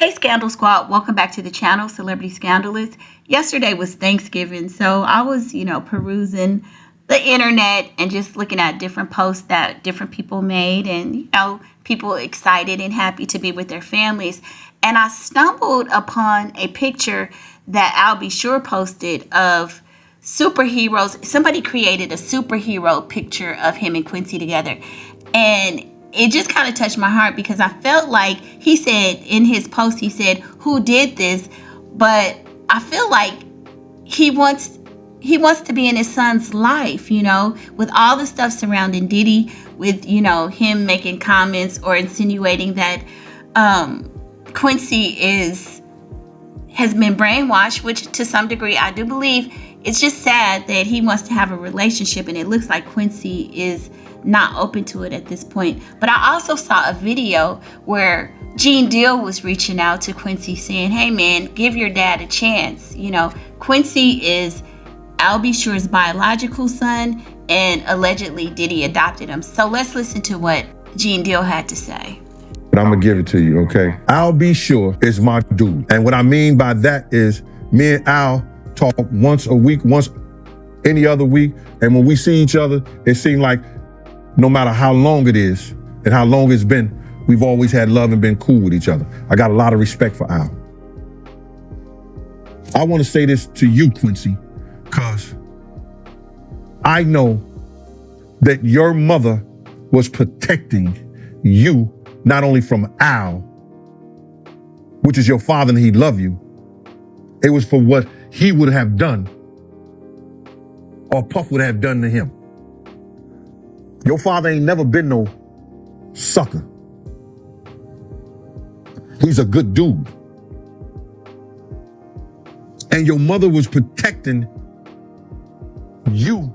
Hey Scandal Squad, welcome back to the channel, Celebrity Scandalous. Yesterday was Thanksgiving, so I was, perusing the internet and just looking at different posts that different people made and, people excited and happy to be with their families. And I stumbled upon a picture that I'll Be Sure posted of superheroes. Somebody created a superhero picture of him and Quincy together. And it just kind of touched my heart because I felt like he said in his post, he said, "Who did this?" But I feel like he wants to be in his son's life, with all the stuff surrounding Diddy, with, him making comments or insinuating that Quincy has been brainwashed, which to some degree I do believe. It's just sad that he wants to have a relationship, and it looks like Quincy is not open to it at this point. But I also saw a video where Gene Deal was reaching out to Quincy saying, "Hey man, give your dad a chance." Quincy is I'll Be Sure's biological son, and allegedly Diddy adopted him. So let's listen to what Gene Deal had to say. But I'm gonna give it to you, okay? I'll Be Sure is my dude. And what I mean by that is me and Al talk once a week, once any other week. And when we see each other, it seems like no matter how long it is and how long it's been, we've always had love and been cool with each other. I got a lot of respect for Al. I want to say this to you, Quincy, because I know that your mother was protecting you, not only from Al, which is your father and he loved you. It was for what he would have done or Puff would have done to him. Your father ain't never been no sucker. He's a good dude. And your mother was protecting you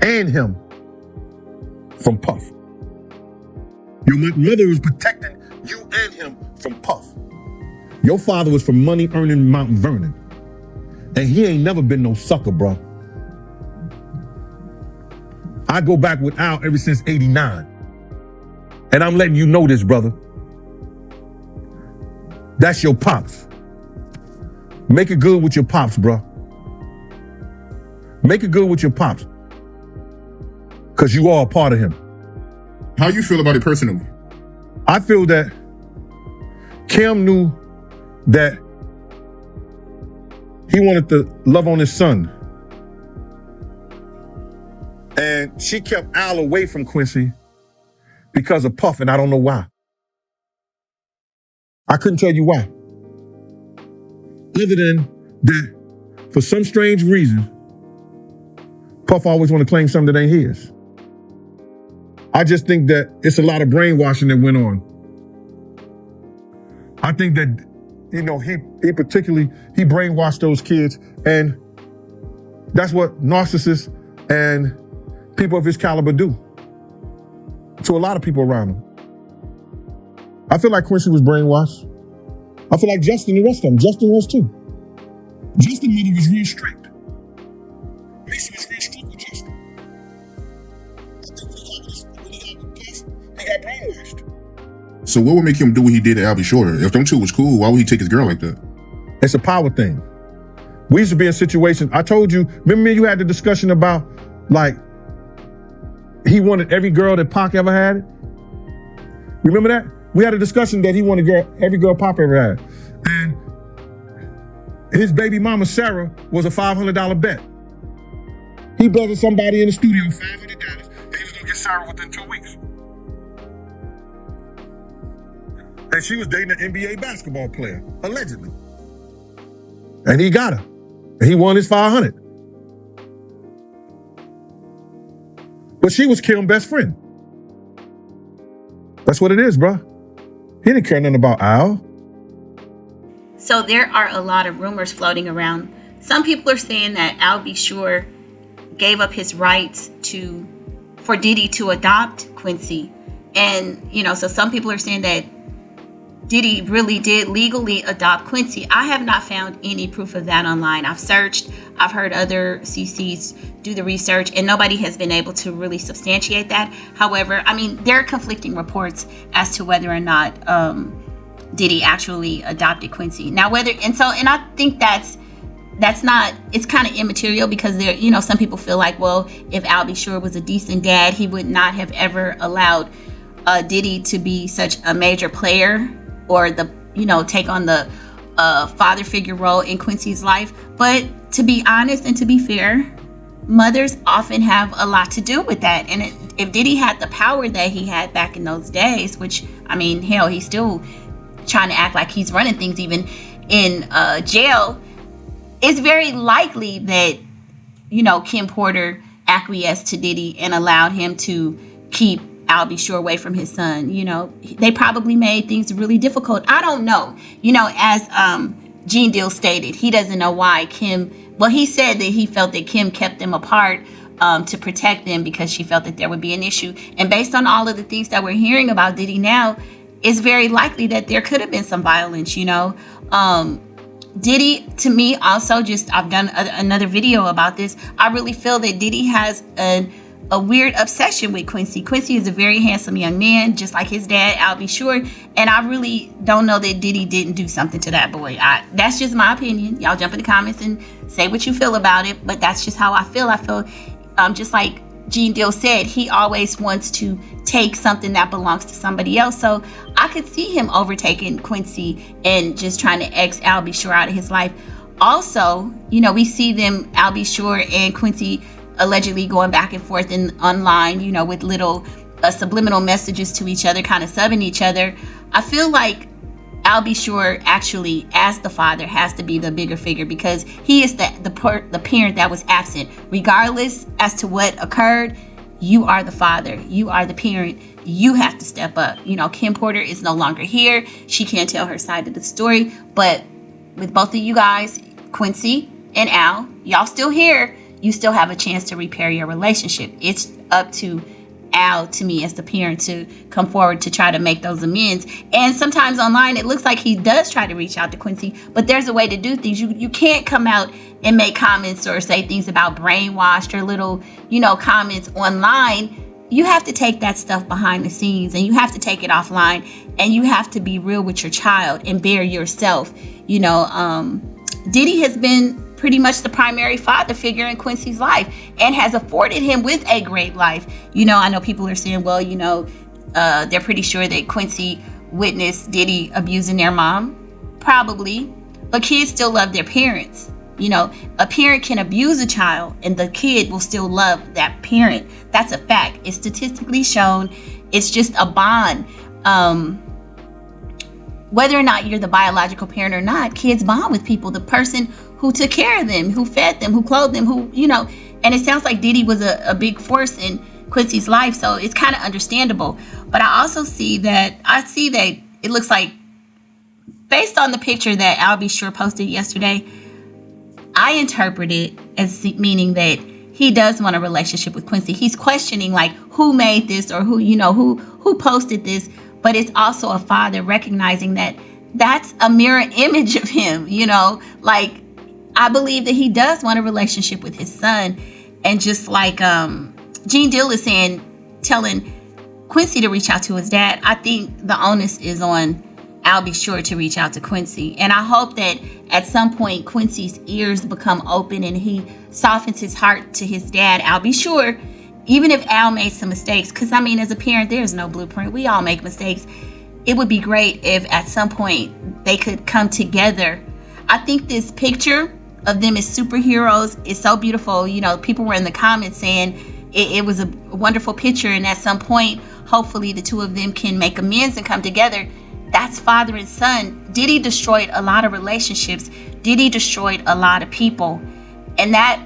and him from Puff. Your mother was protecting you and him from Puff. Your father was from money earning Mount Vernon. And he ain't never been no sucker, bro. I go back with Al ever since '89. And I'm letting you know this, brother. That's your pops. Make it good with your pops, bro. Make it good with your pops. Because you are a part of him. How you feel about it personally? I feel that Kim knew that he wanted to love on his son. And she kept Al away from Quincy because of Puff, and I don't know why. I couldn't tell you why. Other than that, for some strange reason, Puff always want to claim something that ain't his. I just think that it's a lot of brainwashing that went on. I think that, he brainwashed those kids, and that's what narcissists and people of his caliber do to a lot of people around him. I feel like Quincy was brainwashed. I feel like Justin and the rest of them. Justin was too. Justin's mother was real strict. Mason was real strict with Justin. I think when he got with Puff, he got brainwashed. So what would make him do what he did to Al B. Shorter? If them two was cool, why would he take his girl like that? It's a power thing. We used to be in situations, I told you, remember me and you had the discussion about, like, he wanted every girl that Pac ever had? Remember that? We had a discussion that he wanted every girl Pac ever had. And his baby mama, Sarah, was a $500 bet. He betted somebody in the studio $500 and he was gonna get Sarah within 2 weeks. And she was dating an NBA basketball player, allegedly. And he got her. And he won his 500. But she was Kim's best friend. That's what it is, bro. He didn't care nothing about Al. So there are a lot of rumors floating around. Some people are saying that Al B. Sure gave up his rights for Diddy to adopt Quincy. And, so some people are saying that Diddy really did legally adopt Quincy. I have not found any proof of that online. I've searched, I've heard other CCs do the research, and nobody has been able to really substantiate that. However, there are conflicting reports as to whether or not Diddy actually adopted Quincy. Now, and I think that's not, it's kind of immaterial, because there, some people feel like, well, if Al B. Sure was a decent dad, he would not have ever allowed Diddy to be such a major player, or take on the father figure role in Quincy's life. But to be honest and to be fair, mothers often have a lot to do with that. And if Diddy had the power that he had back in those days, which, I mean, hell, he's still trying to act like he's running things even in jail, it's very likely that, Kim Porter acquiesced to Diddy and allowed him to keep Al B. Sure away from his son. They probably made things really difficult. I don't know. As Gene Deal stated, he doesn't know why he said that he felt that Kim kept them apart to protect them, because she felt that there would be an issue. And based on all of the things that we're hearing about Diddy now, it's very likely that there could have been some violence, Diddy, to me, also, I've done another video about this. I really feel that Diddy has a weird obsession with Quincy. Quincy is a very handsome young man, just like his dad, Al B. Sure. And I really don't know that Diddy didn't do something to that boy. That's just my opinion. Y'all jump in the comments and say what you feel about it. But that's just how I feel. I feel just like Gene Deal said, he always wants to take something that belongs to somebody else. So I could see him overtaking Quincy and just trying to X Al B. Sure out of his life. Also, we see them, Al B. Sure and Quincy, allegedly going back and forth online, with little subliminal messages to each other, kind of subbing each other. I feel like Al B. Sure actually, as the father, has to be the bigger figure, because he is the parent that was absent. Regardless as to what occurred, you are the father. You are the parent. You have to step up. Kim Porter is no longer here. She can't tell her side of the story. But with both of you guys, Quincy and Al, y'all still here. You still have a chance to repair your relationship. It's up to Al, to me, as the parent, to come forward to try to make those amends. And sometimes online, it looks like he does try to reach out to Quincy, but there's a way to do things. You can't come out and make comments or say things about brainwashed or little, comments online. You have to take that stuff behind the scenes, and you have to take it offline, and you have to be real with your child and bear yourself. Diddy has been pretty much the primary father figure in Quincy's life and has afforded him with a great life. I know people are saying, well, they're pretty sure that Quincy witnessed Diddy abusing their mom. Probably. But kids still love their parents. A parent can abuse a child and the kid will still love that parent. That's a fact. It's statistically shown. It's just a bond. Whether or not you're the biological parent or not, kids bond with people. The person who took care of them, who fed them, who clothed them, and it sounds like Diddy was a big force in Quincy's life, so it's kind of understandable. But I also see that it looks like, based on the picture that Al B. Sure posted yesterday, I interpret it as meaning that he does want a relationship with Quincy. He's questioning, like, who made this, or who posted this. But it's also a father recognizing that that's a mirror image of him, like, I believe that he does want a relationship with his son. And just like Gene Deal is saying, telling Quincy to reach out to his dad, I think the onus is on Al B. Sure to reach out to Quincy. And I hope that at some point Quincy's ears become open and he softens his heart to his dad, Al B. Sure, even if Al made some mistakes. Because, as a parent, there's no blueprint. We all make mistakes. It would be great if at some point they could come together. I think this picture of them as superheroes is so beautiful. People were in the comments saying it was a wonderful picture, and at some point, hopefully the two of them can make amends and come together. That's father and son. Diddy destroyed a lot of relationships. Diddy destroyed a lot of people. And that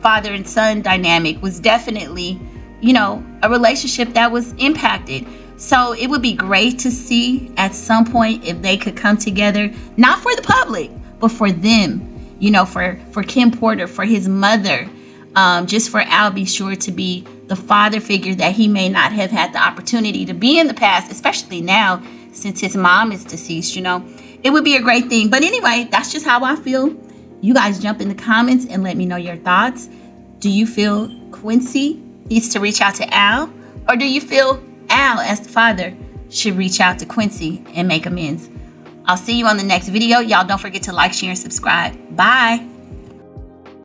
father and son dynamic was definitely, a relationship that was impacted. So it would be great to see at some point if they could come together, not for the public, but for them. For Kim Porter, for his mother, just for Al B. Sure to be the father figure that he may not have had the opportunity to be in the past, especially now since his mom is deceased. It would be a great thing. But anyway, that's just how I feel. You guys jump in the comments and let me know your thoughts. Do you feel Quincy needs to reach out to Al, or do you feel Al, as the father, should reach out to Quincy and make amends? I'll see you on the next video. Y'all don't forget to like, share, and subscribe. Bye.